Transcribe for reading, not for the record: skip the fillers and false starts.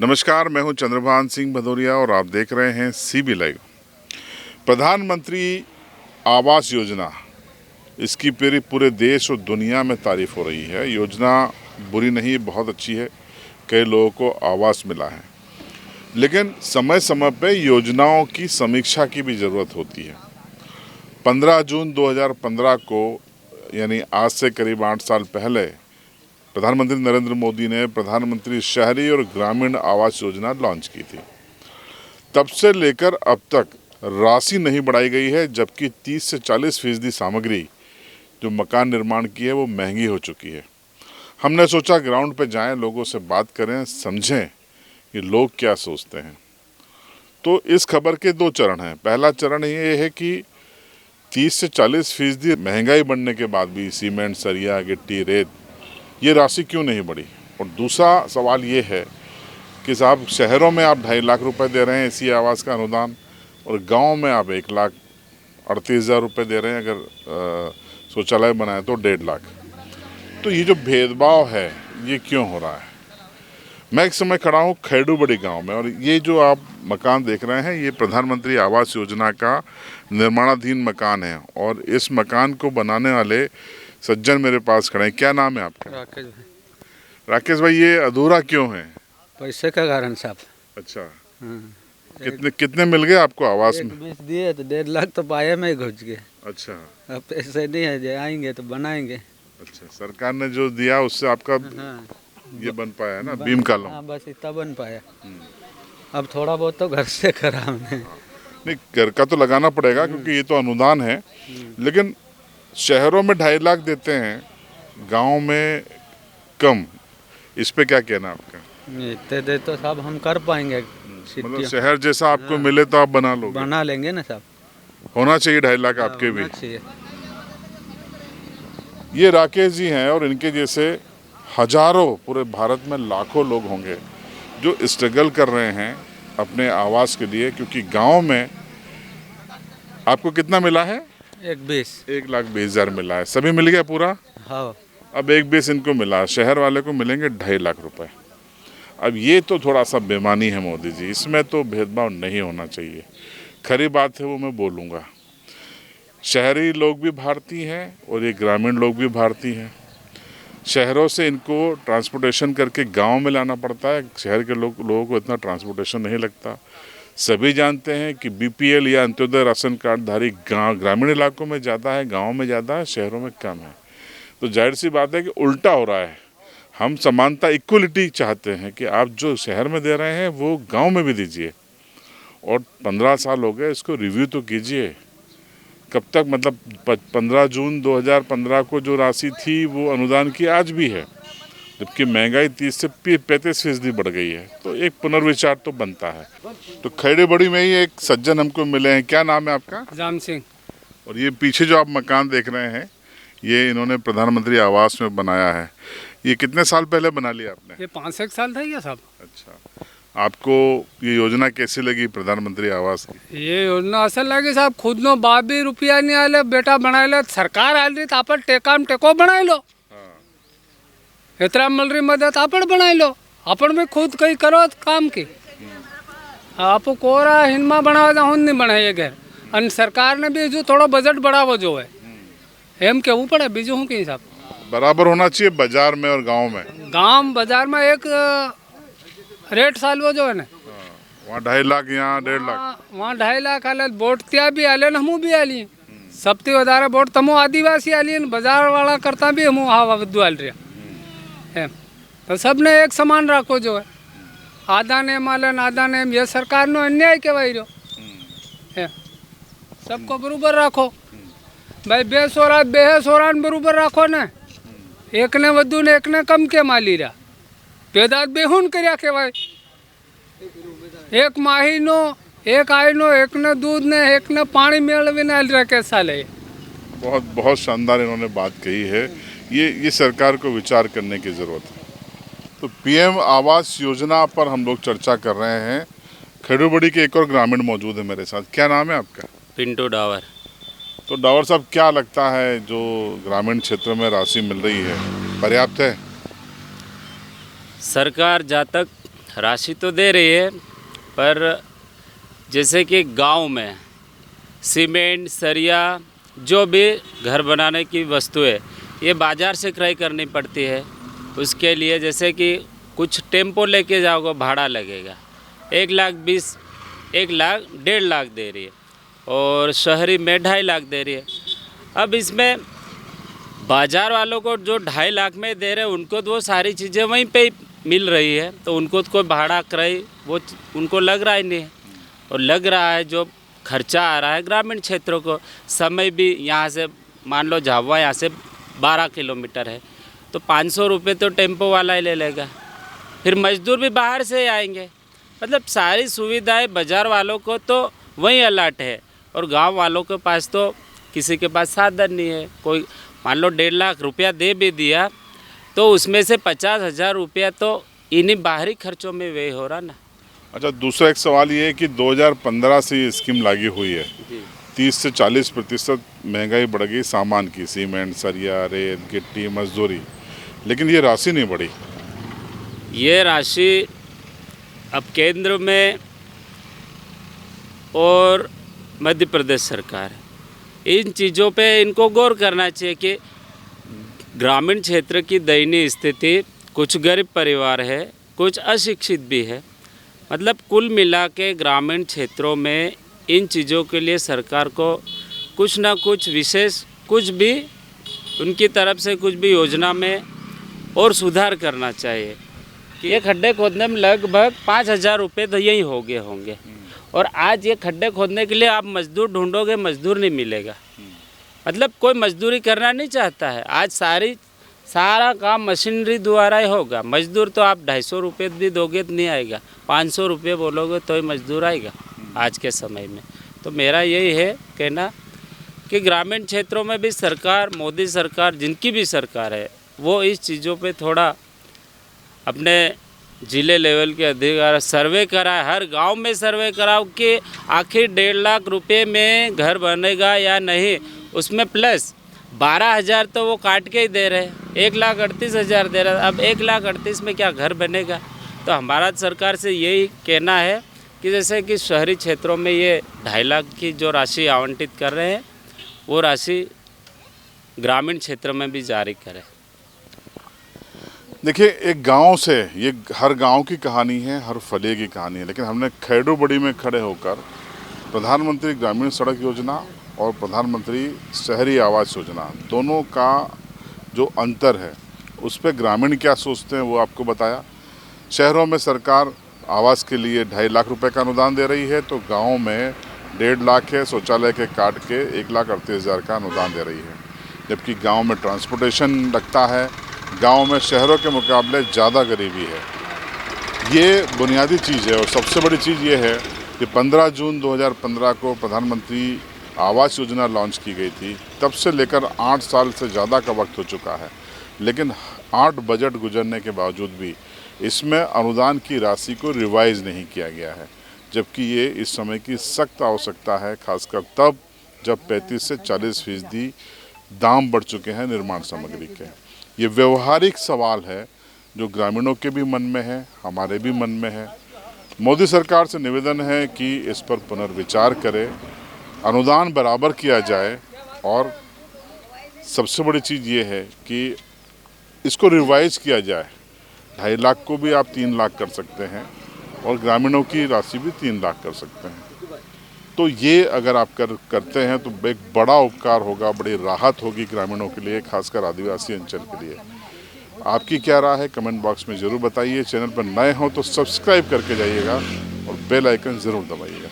नमस्कार, मैं हूं चंद्रभान सिंह भदौरिया और आप देख रहे हैं सीबी लाइव। प्रधानमंत्री आवास योजना, इसकी पूरे देश और दुनिया में तारीफ हो रही है। योजना बुरी नहीं, बहुत अच्छी है। कई लोगों को आवास मिला है, लेकिन समय समय पे योजनाओं की समीक्षा की भी ज़रूरत होती है। 15 जून 2015 को, यानी आज से करीब 8 साल पहले, प्रधानमंत्री नरेंद्र मोदी ने प्रधानमंत्री शहरी और ग्रामीण आवास योजना लॉन्च की थी। तब से लेकर अब तक राशि नहीं बढ़ाई गई है, जबकि 30 से 40% सामग्री जो मकान निर्माण की है वो महंगी हो चुकी है। हमने सोचा ग्राउंड पे जाएं, लोगों से बात करें, समझें कि लोग क्या सोचते हैं। तो इस खबर के 2 चरण हैं। पहला चरण ये है कि 30 से 40% महंगाई बढ़ने के बाद भी सीमेंट, सरिया, गिट्टी, रेत, ये राशि क्यों नहीं बढ़ी। और दूसरा सवाल ये है कि साहब, शहरों में आप 2.5 लाख रुपए दे रहे हैं इसी आवास का अनुदान, और गांव में आप 1,38,000 रुपये दे रहे हैं। अगर शौचालय बनाए तो 1.5 लाख। तो ये जो भेदभाव है ये क्यों हो रहा है। मैं एक समय खड़ा हूँ खैडूबड़ी गांव में, और ये जो आप मकान देख रहे हैं ये प्रधानमंत्री आवास योजना का निर्माणाधीन मकान है। और इस मकान को बनाने वाले सज्जन मेरे पास खड़े हैं। क्या नाम है आपका? राकेश भाई। राकेश भाई, ये अधूरा क्यों है? पैसे का कारण साहब। अच्छा, कितने मिल गए आपको आवास में? 20 दिए तो 1.5 लाख तो पाए में घुस गए। अच्छा, अब पैसे नहीं है, जो आएंगे तो बनाएंगे। अच्छा, सरकार ने जो दिया उससे आपका हाँ, ये बन पाया है ना, बीम का लोन। हाँ, बस इतना बन पाया। अब थोड़ा बहुत तो घर से करा हमने। नहीं, घर का तो लगाना पड़ेगा क्योंकि ये तो अनुदान है। लेकिन शहरों में 2.5 लाख देते हैं, गांव में कम। इस पे क्या कहना आपका? इतने दे तो साहब हम कर पाएंगे। मतलब शहर जैसा आपको मिले तो आप बना लोगे? बना लेंगे ना साहब। होना चाहिए 2.5 लाख आपके भी। होना चाहिए। ये राकेश जी हैं, और इनके जैसे हजारों, पूरे भारत में लाखों लोग होंगे जो स्ट्रगल कर रहे हैं अपने आवास के लिए। क्योंकि गांव में आपको कितना मिला है? 1,20,000 मिला है। सभी मिल गया पूरा? हाँ। अब 1,20,000 इनको मिला, शहर वाले को मिलेंगे 2.5 लाख रुपए। अब ये तो थोड़ा सा बेईमानी है मोदी जी, इसमें तो भेदभाव नहीं होना चाहिए। खरी बात है वो मैं बोलूँगा। शहरी लोग भी भारतीय हैं और ये ग्रामीण लोग भी भारतीय हैं। शहरों से इनको ट्रांसपोर्टेशन करके गांव में लाना पड़ता है। शहर के लोगों को इतना ट्रांसपोर्टेशन नहीं लगता। सभी जानते हैं कि बीपीएल या अंत्योदय राशन कार्डधारी ग्रामीण इलाकों में ज़्यादा है, गाँव में ज़्यादा है, शहरों में कम है। तो जाहिर सी बात है कि उल्टा हो रहा है। हम समानता, इक्वलिटी चाहते हैं कि आप जो शहर में दे रहे हैं वो गांव में भी दीजिए। और 15 साल हो गए, इसको रिव्यू तो कीजिए। कब तक, मतलब 15 जून 2015 को जो राशि थी वो अनुदान की आज भी है, जबकि महंगाई 30 से 35% बढ़ गई है। तो एक पुनर्विचार तो बनता है। तो खैडूबड़ी में ही एक सज्जन हमको मिले हैं। क्या नाम है आपका? राम सिंह। और ये पीछे जो आप मकान देख रहे हैं ये इन्होंने प्रधानमंत्री आवास में बनाया है। ये कितने साल पहले बना लिया आपने? ये 5-6 साल था क्या साहब? अच्छा, आपको ये योजना कैसी लगी प्रधानमंत्री आवास की? ये योजना असल लगी साहब, खुद नो बाप भी रुपया नहीं आले, बेटा बनाए लो, सरकार आ रही तो आप टेकाम टेको बनाए लो। इतना मिल रही मदद आप बनाए लो, अपन भी खुद कहीं करो काम की। आप कोरा हिनमा बनावा था, नहीं बनाए घर। और सरकार ने भी जो थोड़ा बजट बढ़ावो जो है एम केवू पड़े, बीजू हूँ कि साहब बराबर होना चाहिए बाजार में और गांव में। गांव बाजार में एक रेट साल वो जो है ना, वहाँ 2.5 लाख, यहाँ 1.5 लाख। वहाँ 2.5 लाख आले, वोट त्या भी आले, हमू भी आली। सबसे વધારે वोट तमो आदिवासी आली, बाजार वाला करता भी हमू हाँ वधु आल रहा है। तो सबने एक समान रखो जो है, आधा ने मालन आधा ने, ये सरकार नो अन्याय कहवाई रहो है। सबको बराबर रखो भाई, बेसोरा बराबर रखो ने। एक ने वधु ने एक ने कम के माली रहा, पैदा बेहून કર્યા કહેવાય। एक माहीनो, एक आईनो, एक ने दूध ने, एक ने पानी मेलवीने आल रहा कैसा ले। बहुत बहुत शानदार इन्होंने बात कही है। ये सरकार को विचार करने की ज़रूरत है। तो पीएम आवास योजना पर हम लोग चर्चा कर रहे हैं। खैडूबड़ी के एक और ग्रामीण मौजूद है मेरे साथ। क्या नाम है आपका? पिंटू डावर। तो डावर साहब, क्या लगता है जो ग्रामीण क्षेत्रों में राशि मिल रही है पर्याप्त है? सरकार जहाँ तक राशि तो दे रही है, पर जैसे कि गांव में सीमेंट सरिया जो भी घर बनाने की वस्तु है ये बाज़ार से क्रय करनी पड़ती है। उसके लिए जैसे कि कुछ टेम्पो लेके जाओगे भाड़ा लगेगा 1,20,000 1,00,000 1,50,000 दे रही है, और शहरी में 2.5 लाख दे रही है। अब इसमें बाज़ार वालों को जो 2.5 लाख में दे रहे हैं उनको तो वो सारी चीज़ें वहीं पे ही मिल रही है, तो उनको तो कोई भाड़ा क्रय वो उनको लग रहा ही नहीं है। और लग रहा है जो खर्चा आ रहा है ग्रामीण क्षेत्रों को, समय भी यहाँ से मान लो झाबुआ यहाँ से 12 किलोमीटर है, तो 500 रुपये तो टेम्पो वाला ही ले लेगा, फिर मजदूर भी बाहर से आएंगे। मतलब सारी सुविधाएं बाज़ार वालों को तो वहीं अलर्ट है, और गांव वालों के पास तो किसी के पास साधन नहीं है। कोई मान लो 1.5 लाख रुपया दे भी दिया तो उसमें से 50,000 रुपया तो इन्हीं बाहरी खर्चों में व्यय हो रहा ना। अच्छा, दूसरा एक सवाल ये है कि 2015 से ये स्कीम लागू हुई है, 30 से 40% महंगाई बढ़ गई सामान की, सीमेंट सरिया रेत गिट्टी मजदूरी, लेकिन ये राशि नहीं बढ़ी। ये राशि अब केंद्र में और मध्य प्रदेश सरकार इन चीज़ों पे इनको गौर करना चाहिए कि ग्रामीण क्षेत्र की दयनीय स्थिति, कुछ गरीब परिवार है, कुछ अशिक्षित भी है। मतलब कुल मिला के ग्रामीण क्षेत्रों में इन चीज़ों के लिए सरकार को कुछ ना कुछ विशेष, कुछ भी उनकी तरफ से कुछ भी योजना में और सुधार करना चाहिए। कि ये खड्डे खोदने में लगभग 5,000 रुपये तो यही हो गए होंगे, और आज ये खड्डे खोदने के लिए आप मजदूर ढूंढोगे, मजदूर नहीं मिलेगा। मतलब कोई मजदूरी करना नहीं चाहता है। आज सारा काम मशीनरी द्वारा ही होगा। मजदूर तो आप 250 रुपये भी दोगे तो नहीं आएगा, 500 रुपये बोलोगे तो ही मजदूर आएगा आज के समय में। तो मेरा यही है कहना कि ग्रामीण क्षेत्रों में भी सरकार, मोदी सरकार, जिनकी भी सरकार है, वो इस चीज़ों पे थोड़ा अपने ज़िले लेवल के अधिकार सर्वे कराए, हर गांव में सर्वे कराओ कि आखिर 1.5 लाख रुपए में घर बनेगा या नहीं। उसमें प्लस 12,000 तो वो काट के ही दे रहे हैं, 1,38,000 दे रहे हैं। अब 1,38,000 में क्या घर बनेगा? तो हमारा सरकार से यही कहना है कि जैसे कि शहरी क्षेत्रों में ये 2.5 लाख की जो राशि आवंटित कर रहे हैं वो राशि ग्रामीण क्षेत्र में भी जारी करें। देखिए, एक गांव से, ये हर गांव की कहानी है, हर फले की कहानी है, लेकिन हमने खैडू बड़ी में खड़े होकर प्रधानमंत्री ग्रामीण सड़क योजना और प्रधानमंत्री शहरी आवास योजना दोनों का जो अंतर है उस पर ग्रामीण क्या सोचते हैं वो आपको बताया। शहरों में सरकार आवास के लिए 2.5 लाख रुपए का अनुदान दे रही है, तो गाँव में 1.5 लाख है, शौचालय के काट के 1,38,000 का अनुदान दे रही है। जबकि गाँव में ट्रांसपोर्टेशन लगता है, गांव में शहरों के मुकाबले ज़्यादा गरीबी है। ये बुनियादी चीज़ है। और सबसे बड़ी चीज़ ये है कि 15 जून 2015 को प्रधानमंत्री आवास योजना लॉन्च की गई थी, तब से लेकर 8 साल से ज़्यादा का वक्त हो चुका है, लेकिन 8 बजट गुजरने के बावजूद भी इसमें अनुदान की राशि को रिवाइज़ नहीं किया गया है, जबकि ये इस समय की सख्त आवश्यकता है, खासकर तब जब 35 से 40% दाम बढ़ चुके हैं निर्माण सामग्री के। ये व्यवहारिक सवाल है जो ग्रामीणों के भी मन में है, हमारे भी मन में है। मोदी सरकार से निवेदन है कि इस पर पुनर्विचार करे, अनुदान बराबर किया जाए, और सबसे बड़ी चीज़ ये है कि इसको रिवाइज किया जाए। 2.5 लाख को भी आप 3 लाख कर सकते हैं, और ग्रामीणों की राशि भी 3 लाख कर सकते हैं। तो ये अगर आप करते हैं तो एक बड़ा उपकार होगा, बड़ी राहत होगी ग्रामीणों के लिए, खासकर आदिवासी अंचल के लिए। आपकी क्या राय है कमेंट बॉक्स में ज़रूर बताइए। चैनल पर नए हो तो सब्सक्राइब करके जाइएगा और बेल आइकन ज़रूर दबाइएगा।